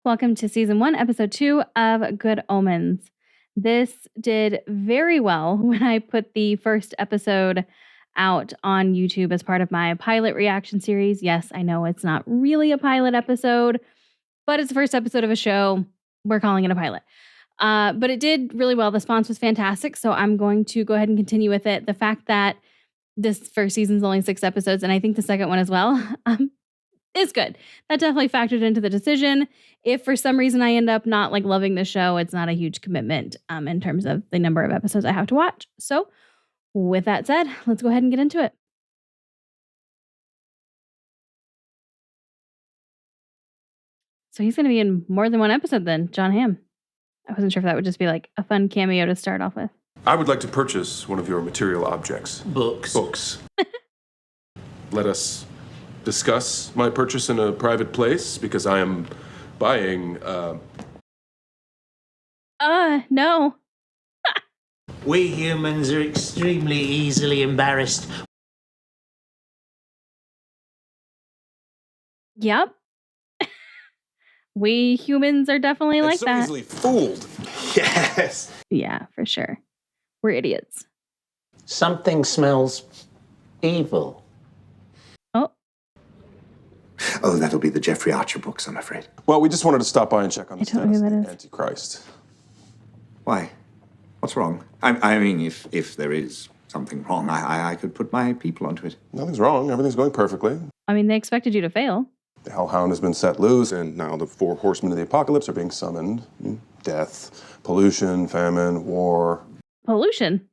Welcome to season 1, episode 2 of Good Omens. This did very well when I put the first episode out on YouTube as part of my pilot reaction series. Yes, I know it's not really a pilot episode, but it's the first episode of a show. We're calling it a pilot. But it did really well. The response was fantastic, so I'm going to go ahead and continue with it. The fact that this first season's only 6 episodes, and I think the second one as well, is good. That definitely factored into the decision. If for some reason I end up not loving the show, it's not a huge commitment in terms of the number of episodes I have to watch. So with that said, let's go ahead and get into it. So he's going to be in more than one episode then, John Hamm. I wasn't sure if that would just be a fun cameo to start off with. I would like to purchase one of your material objects. Books. Let us discuss my purchase in a private place, because I am buying, No. We humans are extremely easily embarrassed. Yep. We humans are definitely like so that. easily fooled. Yes. Yeah, for sure. We're idiots. Something smells evil. Oh, that'll be the Jeffrey Archer books, I'm afraid. Well, we just wanted to stop by and check on the I don't know status who of that the is. Antichrist. Why? What's wrong? I mean, if there is something wrong, I could put my people onto it. Nothing's wrong. Everything's going perfectly. I mean, they expected you to fail. The Hellhound has been set loose, and now the 4 horsemen of the apocalypse are being summoned. Death, pollution, famine, war. Pollution.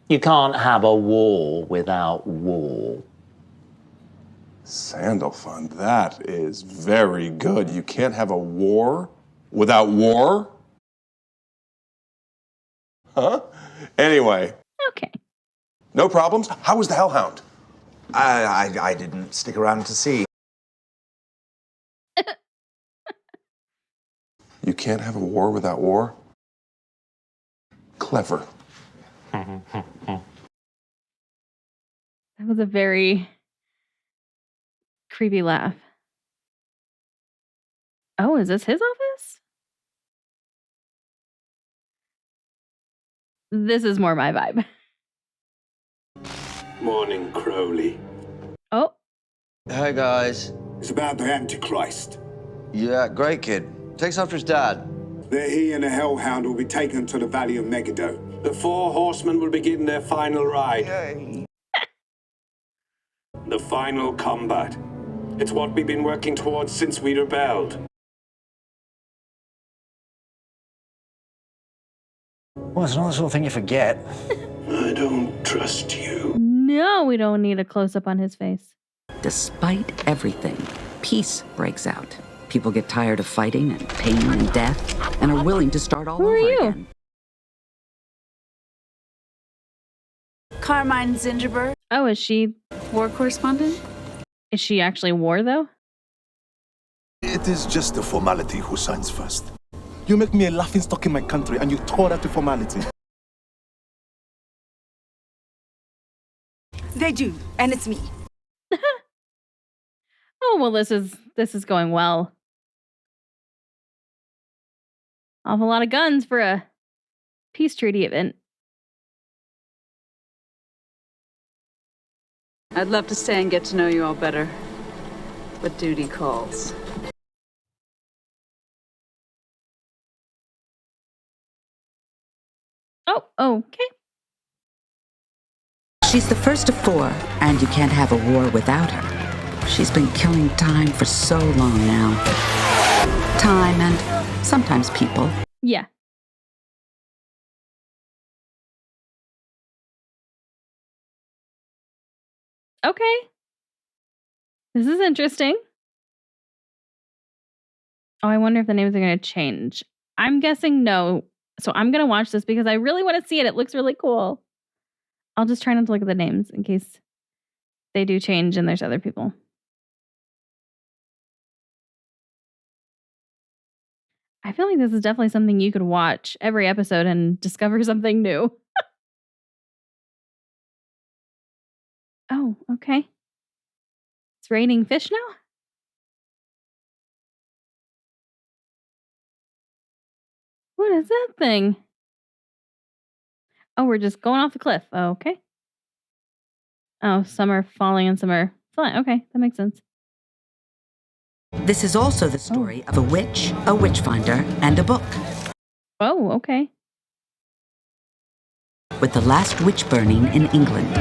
You can't have a war without war. Sandalfund, that is very good. You can't have a war without war? Huh? Anyway. Okay. No problems. How was the Hellhound? I didn't stick around to see. You can't have a war without war? Clever. That was a very creepy laugh. Oh, is this his office? This is more my vibe. Morning, Crowley. Oh, Hey guys. It's about the Antichrist. Yeah, great kid. Takes after his dad. That he and the Hellhound will be taken to the Valley of Megiddo. The 4 horsemen will begin their final ride. Yay. The final combat. It's what we've been working towards since we rebelled. Well, it's not the sort of thing you forget. I don't trust you. no, we don't need a close-up on his face. Despite everything, peace breaks out. People get tired of fighting and pain and death and are willing to start all Who are over you? again. Carmine Zingerberg, Oh, is she war correspondent. actually war, though? It is just a formality who signs first. You make me a laughingstock in my country and you tore out the formality. They do, and it's me. Oh, well, this is going well. Awful lot of guns for a peace treaty event. I'd love to stay and get to know you all better, but duty calls. Oh, okay. She's the first of 4, and you can't have a war without her. She's been killing time for so long now. Time and sometimes people. Yeah. Okay. This is interesting. Oh, I wonder if the names are going to change. I'm guessing no. So I'm going to watch this because I really want to see it. It looks really cool. I'll just try not to look at the names in case they do change and there's other people. I feel like this is definitely something you could watch every episode and discover something new. Oh, okay. It's raining fish now? What is that thing? Oh, we're just going off the cliff. Oh, okay. Oh, some are falling and some are flying. Okay, that makes sense. This is also the story of a witchfinder, and a book. Oh, okay. With the last witch burning in England.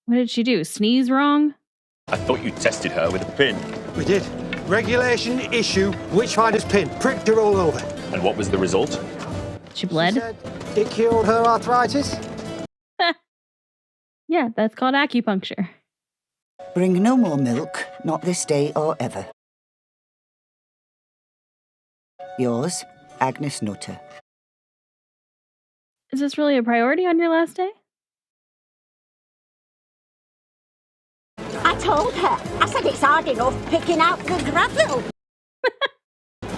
What did she do? Sneeze wrong? I thought you tested her with a pin. We did. Regulation issue, witchfinder's pin. Pricked her all over. And what was the result? She bled? She said it cured her arthritis. Yeah, that's called acupuncture. Bring no more milk, not this day or ever. Yours, Agnes Nutter. Is this really a priority on your last day? I told her. I said it's hard enough picking out good gravel.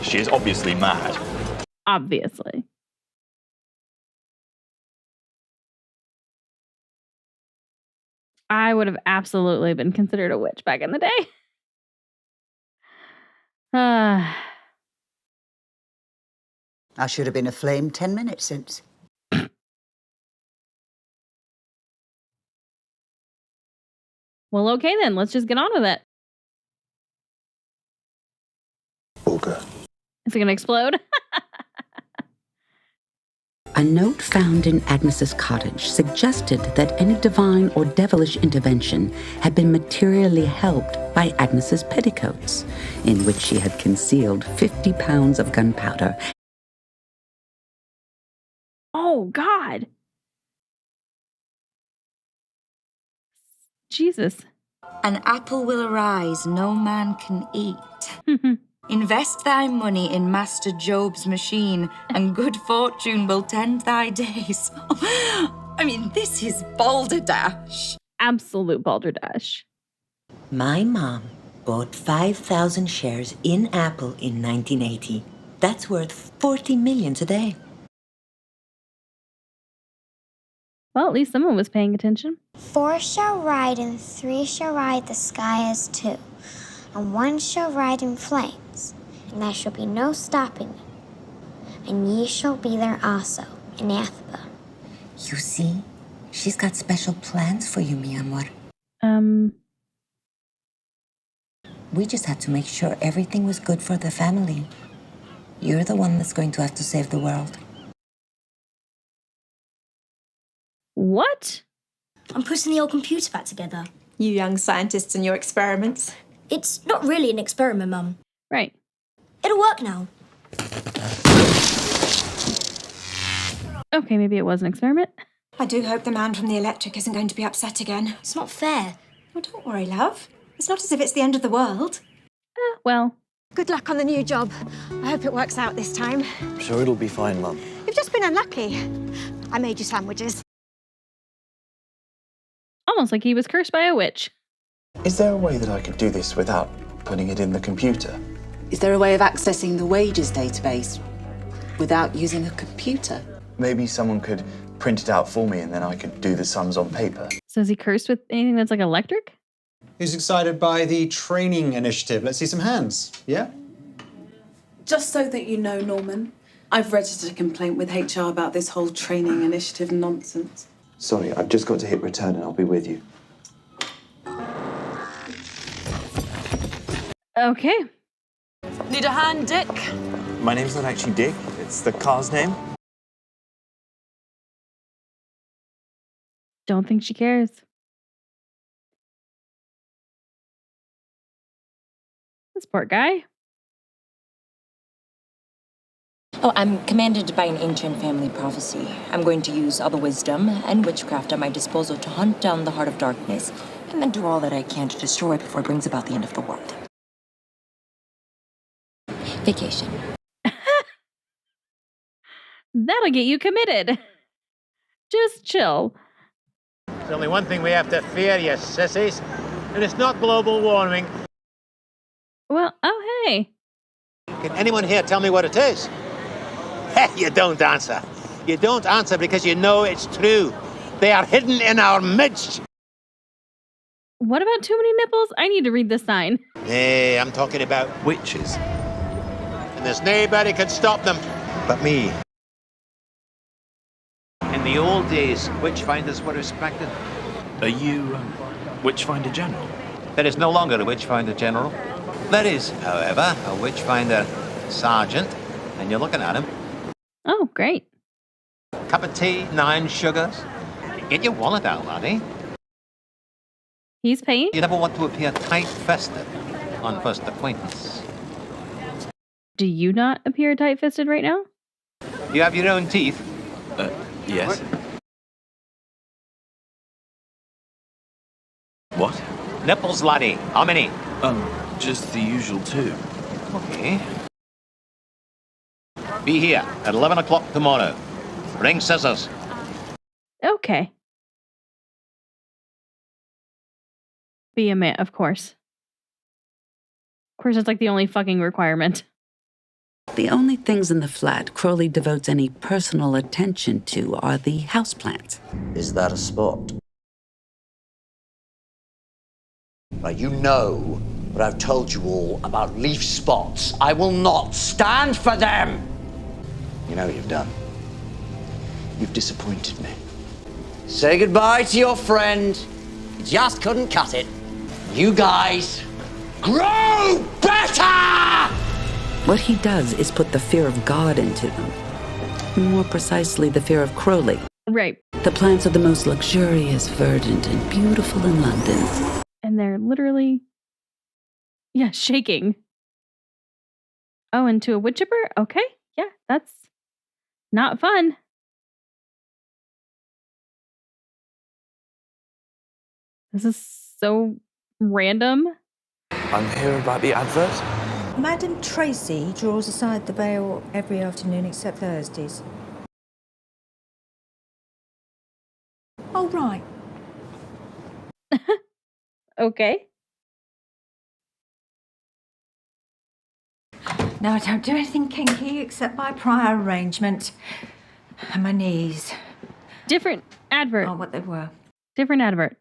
She is obviously mad. Obviously. I would have absolutely been considered a witch back in the day. I should have been aflame 10 minutes since. Well, okay then. Let's just get on with it. Okay. Is it going to explode? A note found in Agnes's cottage suggested that any divine or devilish intervention had been materially helped by Agnes's petticoats, in which she had concealed 50 pounds of gunpowder. Oh, God. Jesus. An apple will arise, no man can eat. Invest thy money in Master Job's machine, and good fortune will tend thy days. I mean, this is balderdash. Absolute balderdash. My mom bought 5,000 shares in Apple in 1980. That's worth 40 million today. Well, at least someone was paying attention. 4 shall ride, and 3 shall ride the sky as 2, and 1 shall ride in flames, and there shall be no stopping them. And ye shall be there also, in Athba. You see, she's got special plans for you, mi amor. We just had to make sure everything was good for the family. You're the one that's going to have to save the world. What? I'm putting the old computer back together. You young scientists and your experiments. It's not really an experiment, Mum. Right. It'll work now. Okay, maybe it was an experiment. I do hope the man from the electric isn't going to be upset again. It's not fair. Oh, don't worry, love. It's not as if it's the end of the world. Well. Good luck on the new job. I hope it works out this time. I'm sure it'll be fine, Mum. You've just been unlucky. I made you sandwiches. Almost like he was cursed by a witch. Is there a way that I could do this without putting it in the computer? Is there a way of accessing the wages database without using a computer? Maybe someone could print it out for me and then I could do the sums on paper. So is he cursed with anything that's like electric? Who's excited by the training initiative? Let's see some hands. Yeah? Just so that you know, Norman, I've registered a complaint with HR about this whole training initiative nonsense. Sorry, I've just got to hit return and I'll be with you. Okay. Need a hand, Dick? My name's not actually Dick, it's the car's name. Don't think she cares. This poor guy. Oh, I'm commanded by an ancient family prophecy. I'm going to use all the wisdom and witchcraft at my disposal to hunt down the heart of darkness, and then do all that I can to destroy it before it brings about the end of the world. Vacation. That'll get you committed. Just chill. There's only one thing we have to fear, you sissies, and it's not global warming. Well, oh, hey. Can anyone here tell me what it is? You don't answer. You don't answer because you know it's true. They are hidden in our midst. What about too many nipples? I need to read this sign. Hey, I'm talking about witches. And there's nobody can stop them but me. In the old days, witchfinders were respected. Are you, Witchfinder General? There is no longer a witchfinder general. There is, however, a witchfinder sergeant, and you're looking at him. Oh, great. Cup of tea, 9 sugars. Get your wallet out, laddie. He's paying? You never want to appear tight-fisted on first acquaintance. Do you not appear tight-fisted right now? You have your own teeth? Yes. What? Nipples, laddie. How many? Just the usual 2. Okay. Be here at 11 o'clock tomorrow. Bring scissors. Okay. Be a man, of course. Of course, it's like the only fucking requirement. The only things in the flat Crowley devotes any personal attention to are the houseplants. Is that a spot? Right, you know what I've told you all about leaf spots. I will not stand for them! You know what you've done? You've disappointed me. Say goodbye to your friend. You just couldn't cut it. You guys, grow better! What he does is put the fear of God into them. More precisely, the fear of Crowley. Right. The plants are the most luxurious, verdant, and beautiful in London. And they're literally, shaking. Oh, into a wood chipper? Okay. Yeah, that's not fun. This is so random. I'm here about the advert. Madam Tracy draws aside the veil every afternoon except Thursdays. Oh, right. Okay. No, I don't do anything kinky except by prior arrangement. And my knees. Different advert. Oh, what they were. Different advert.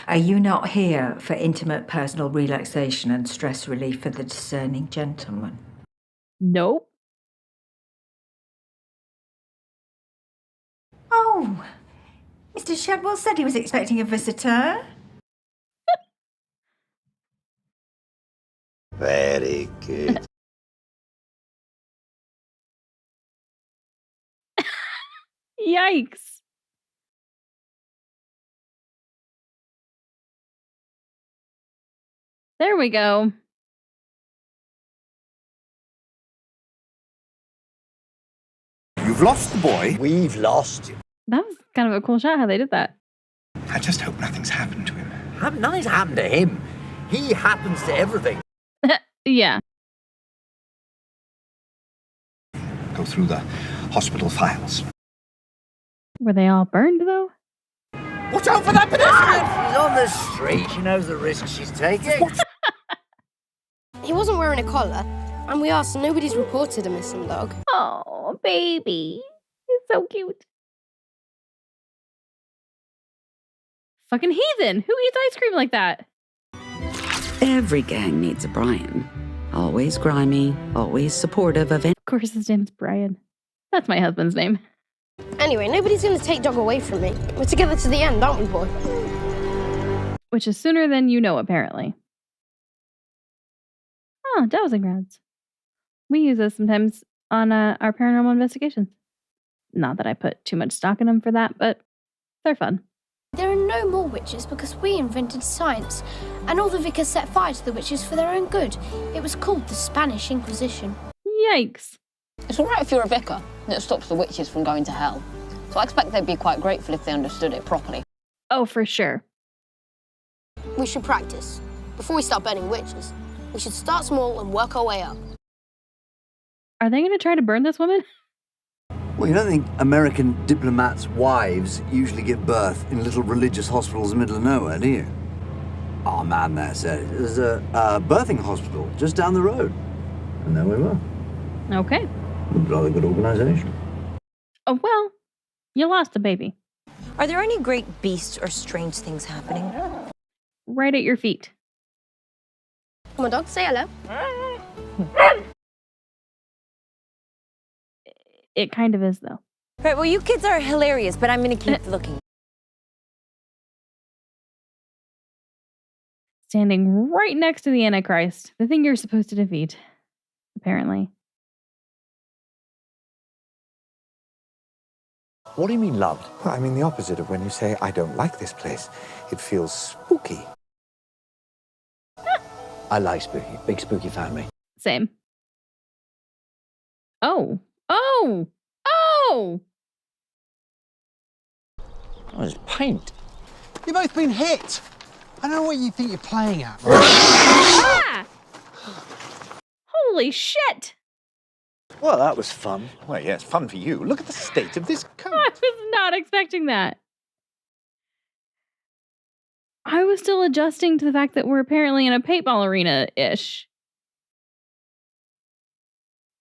Are you not here for intimate personal relaxation and stress relief for the discerning gentleman? Nope. Oh, Mr. Shadwell said he was expecting a visitor. Very good. Yikes. There we go. You've lost the boy. We've lost you. That was kind of a cool shot how they did that. I just hope nothing's happened to him. Nothing's happened to him. He happens to everything. Yeah. Go through the hospital files. Were they all burned though? Watch out for that pedestrian! She's on the street. She knows the risk she's taking. He wasn't wearing a collar, and we asked, and nobody's reported a missing dog. Oh, baby. He's so cute. Fucking heathen. Who eats ice cream like that? Every gang needs a Brian. Always grimy, always supportive of it. Of course, his name's Brian. That's my husband's name. Anyway, nobody's going to take dog away from me. We're together to the end, aren't we, boy? Which is sooner than you know, apparently. Oh, dowsing rods. We use those sometimes on our paranormal investigations. Not that I put too much stock in them for that, but they're fun. There are no more witches because we invented science, and all the vicars set fire to the witches for their own good. It was called the Spanish Inquisition. Yikes. It's all right if you're a vicar, and it stops the witches from going to hell. So I expect they'd be quite grateful if they understood it properly. Oh, for sure. We should practice. Before we start burning witches, we should start small and work our way up. Are they going to try to burn this woman? Well, you don't think American diplomats' wives usually give birth in little religious hospitals in the middle of nowhere, do you? Our man there said there's a birthing hospital just down the road. And there we were. Okay. Rather good organisation. Oh, well, you lost a baby. Are there any great beasts or strange things happening? Right at your feet. Come on, dog, say hello. It kind of is, though. Right, well, you kids are hilarious, but I'm gonna keep looking. Standing right next to the Antichrist, the thing you're supposed to defeat, apparently. What do you mean loved? Well, I mean the opposite of when you say, I don't like this place. It feels spooky. I like spooky. Big spooky family. Same. Oh. Oh! Oh! Oh, it's paint. You've both been hit. I don't know what you think you're playing at. Ah! Holy shit! Well, that was fun. Well, yes, fun for you. Look at the state of this coat. I was not expecting that. I was still adjusting to the fact that we're apparently in a paintball arena-ish.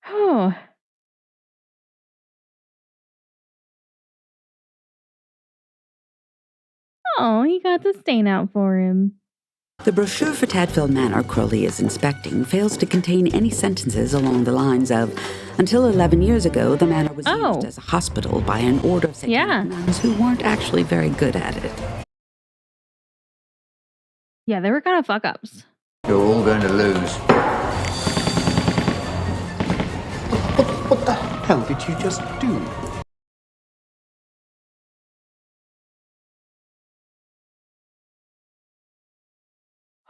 Oh. Oh, he got the stain out for him. The brochure for Tadfield Manor Crowley is inspecting fails to contain any sentences along the lines of, until 11 years ago, the manor was used as a hospital by an order of satanic nuns who weren't actually very good at it. Yeah, they were kind of fuck-ups. You're all going to lose. What the hell did you just do?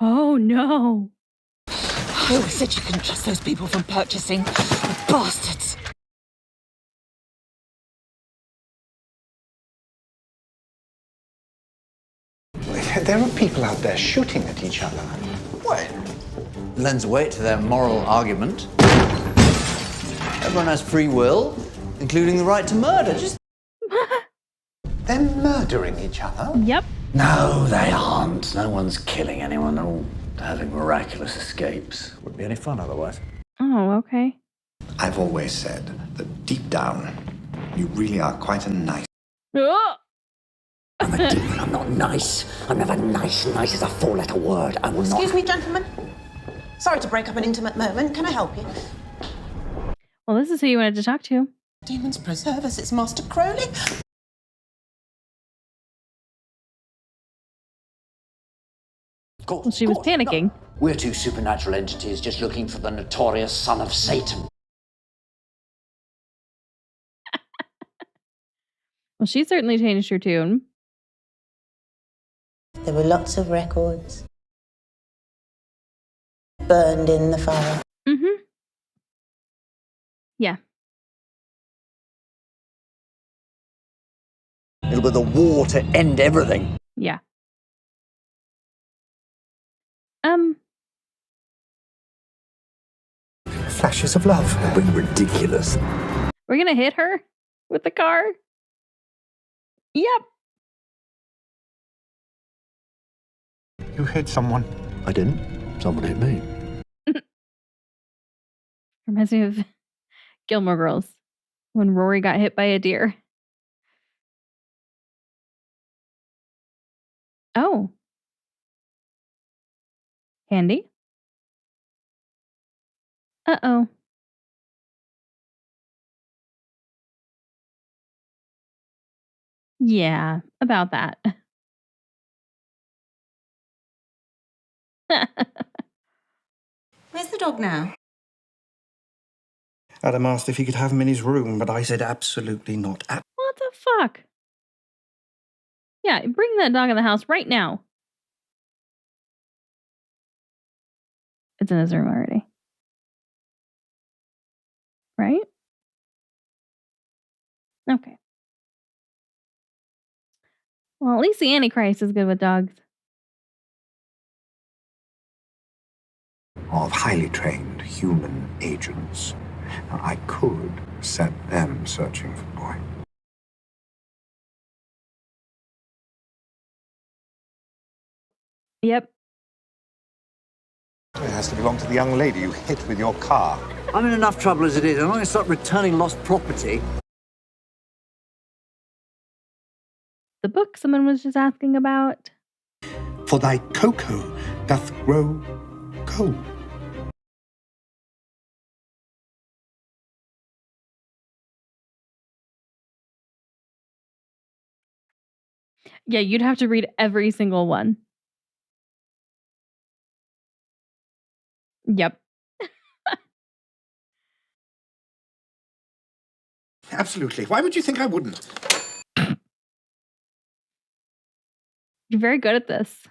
Oh, no. Who said you couldn't trust those people from purchasing? Bastards! There are people out there shooting at each other. When? Lends weight to their moral argument. Everyone has free will, including the right to murder. Just They're murdering each other? Yep. No, they aren't. No one's killing anyone. They're all having miraculous escapes. Wouldn't be any fun otherwise. Oh, okay. I've always said that deep down, you really are quite a nice. Oh! I'm a demon. I'm not nice. I'm never nice. Nice is a four-letter word. I will Excuse me, gentlemen. Sorry to break up an intimate moment. Can I help you? Well, this is who you wanted to talk to. Demons preserve us. It's Master Crowley. Well, she was panicking. No. We're two supernatural entities just looking for the notorious son of Satan. Well, she certainly changed her tune. There were lots of records burned in the fire. Mm-hmm. Yeah. It'll be the war to end everything. Yeah. Flashes of love. Ridiculous. We're gonna hit her with the car? Yep. You hit someone. I didn't. Someone hit me. Reminds me of Gilmore Girls when Rory got hit by a deer. Oh. Candy? Uh-oh. Yeah, about that. Where's the dog now? Adam asked if he could have him in his room, but I said absolutely not. What the fuck? Yeah, bring that dog in the house right now. It's in his room already. Right? Okay. Well, at least the Antichrist is good with dogs. Of highly trained human agents. Now, I could set them searching for the boy. Yep. It has to belong to the young lady you hit with your car. I'm in enough trouble as it is. I'm not going to start returning lost property. The book someone was just asking about. For thy cocoa doth grow cold. Yeah, you'd have to read every single one. Yep. Absolutely. Why would you think I wouldn't? You're very good at this.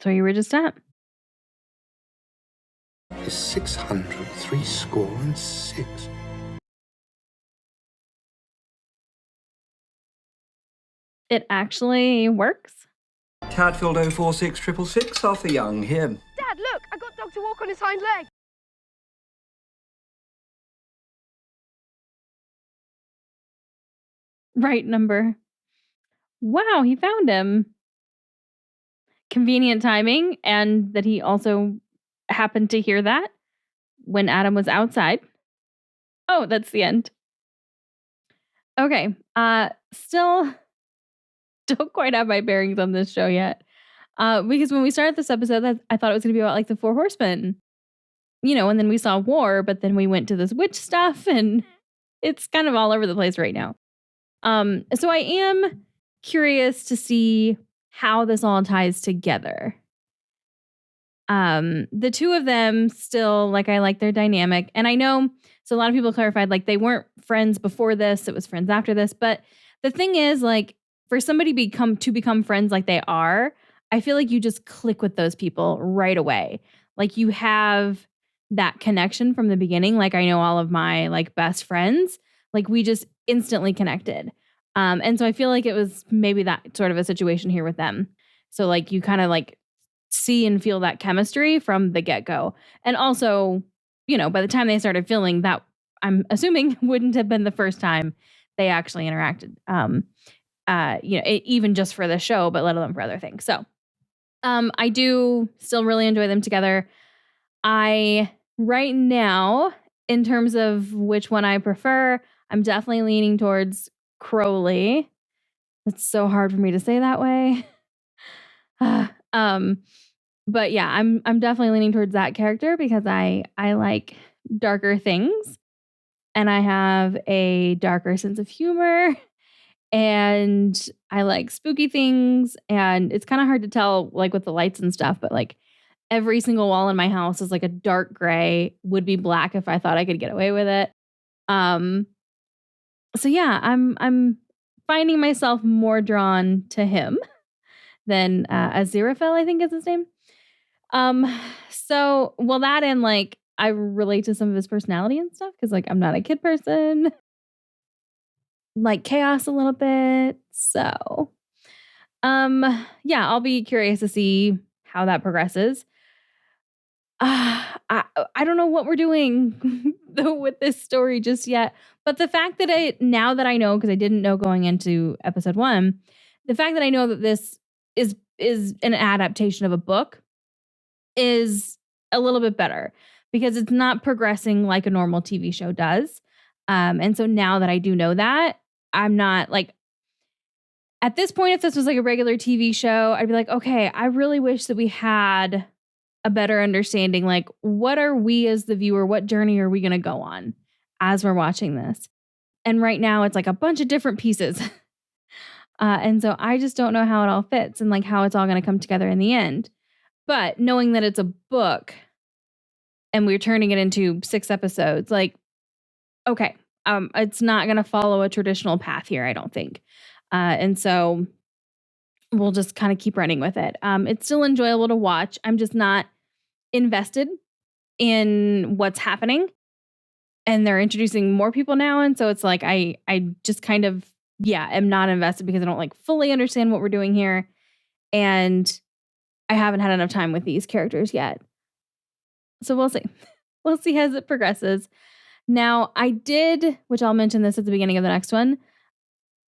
So you were just at. Is 600 It actually works. Tadfield 046666, Arthur Young here. Dad, look! I got Dog to walk on his hind leg. Right number. Wow, he found him. Convenient timing, and that he also happened to hear that when Adam was outside. Oh, that's the end. Okay. Still don't quite have my bearings on this show yet. Because when we started this episode, I thought it was going to be about like the Four Horsemen. You know, and then we saw war, but then we went to this witch stuff, and it's kind of all over the place right now. So I am curious to see how this all ties together. The two of them still, like, I like their dynamic. And I know, so a lot of people clarified, like, they weren't friends before this, it was friends after this. But the thing is, like, for somebody to become friends like they are, I feel like you just click with those people right away. Like, you have that connection from the beginning. Like, I know all of my, like, best friends, like, we just instantly connected. And so I feel like it was maybe that sort of a situation here with them. So, like, you kind of, like, see and feel that chemistry from the get-go. And also, you know, by the time they started feeling that, I'm assuming wouldn't have been the first time they actually interacted. You know, even just for the show, but let alone for other things. So, I do still really enjoy them together. Right now, in terms of which one I prefer, I'm definitely leaning towards Crowley. It's so hard for me to say that way. But yeah, I'm definitely leaning towards that character because I like darker things, and I have a darker sense of humor, and I like spooky things, and it's kind of hard to tell, like, with the lights and stuff, but like every single wall in my house is like a dark gray, would be black if I thought I could get away with it. So yeah, I'm finding myself more drawn to him than Aziraphale, I think is his name. So, well, that and like I relate to some of his personality and stuff because, like, I'm not a kid person, like chaos a little bit. So, yeah, I'll be curious to see how that progresses. I don't know what we're doing though with this story just yet, but the fact that now that I know, because I didn't know going into episode 1, the fact that I know that this is an adaptation of a book is a little bit better because it's not progressing like a normal TV show does. And so now that I do know that, I'm not like, at this point, if this was like a regular TV show, I'd be like, okay, I really wish that we had a better understanding. Like, what are we as the viewer? What journey are we going to go on as we're watching this? And right now, it's like a bunch of different pieces. And so I just don't know how it all fits and like how it's all going to come together in the end. But knowing that it's a book and we're turning it into 6 episodes, like, okay, it's not going to follow a traditional path here, I don't think. And so we'll just kind of keep running with it. It's still enjoyable to watch. I'm just not invested in what's happening. And they're introducing more people now. And so it's like, I just kind of, am not invested because I don't like fully understand what we're doing here. And I haven't had enough time with these characters yet. So we'll see. We'll see as it progresses. Now, I did, which I'll mention this at the beginning of the next one,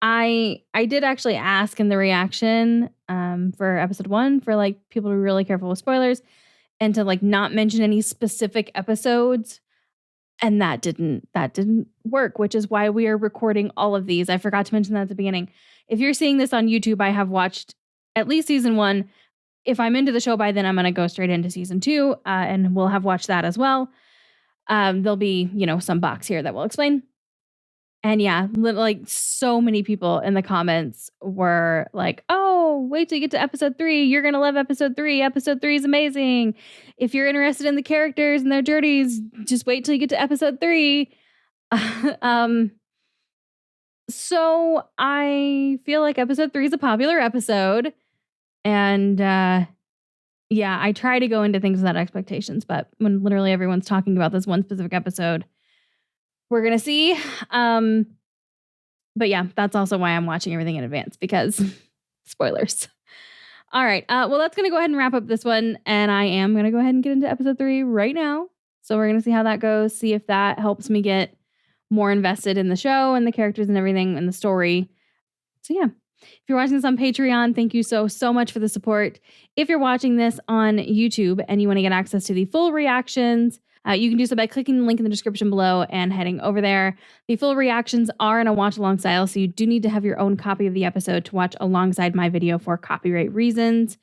I did actually ask in the reaction for episode 1 for like people to be really careful with spoilers and to like not mention any specific episodes. And that didn't work, which is why we are recording all of these. I forgot to mention that at the beginning. If you're seeing this on YouTube, I have watched at least season 1. If I'm into the show by then, I'm going to go straight into season 2, and we'll have watched that as well. There'll be, some box here that will explain. And yeah, like so many people in the comments were like, oh, wait till you get to episode 3. You're going to love episode 3. Episode 3 is amazing. If you're interested in the characters and their journeys, just wait till you get to episode 3. So I feel like episode 3 is a popular episode. And yeah, I try to go into things without expectations. But when literally everyone's talking about this one specific episode, we're going to see. But yeah, that's also why I'm watching everything in advance, because spoilers. All right. Well, that's going to go ahead and wrap up this one. And I am going to go ahead and get into episode 3 right now. So we're going to see how that goes, see if that helps me get more invested in the show and the characters and everything and the story. So yeah, if you're watching this on Patreon, thank you so much for the support. If you're watching this on YouTube and you want to get access to the full reactions, you can do so by clicking the link in the description below and heading over there. The full reactions are in a watch along style, so you do need to have your own copy of the episode to watch alongside my video for copyright reasons.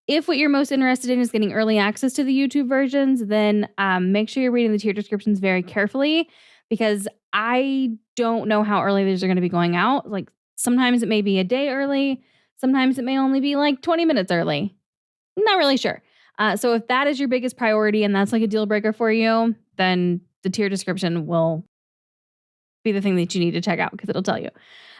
If what you're most interested in is getting early access to the YouTube versions, then make sure you're reading the tier descriptions very carefully, because I don't know how early these are going to be going out. Like sometimes it may be a day early, sometimes it may only be like 20 minutes early. Not really sure. So if that is your biggest priority and that's like a deal breaker for you, then the tier description will be the thing that you need to check out, because it'll tell you.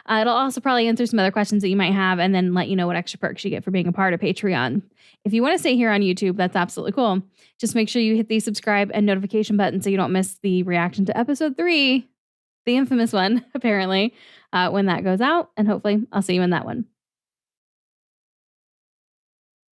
It'll also probably answer some other questions that you might have and then let you know what extra perks you get for being a part of Patreon. If you want to stay here on YouTube, that's absolutely cool. Just make sure you hit the subscribe and notification button so you don't miss the reaction to episode 3, the infamous one, apparently, when that goes out. And hopefully I'll see you in that one.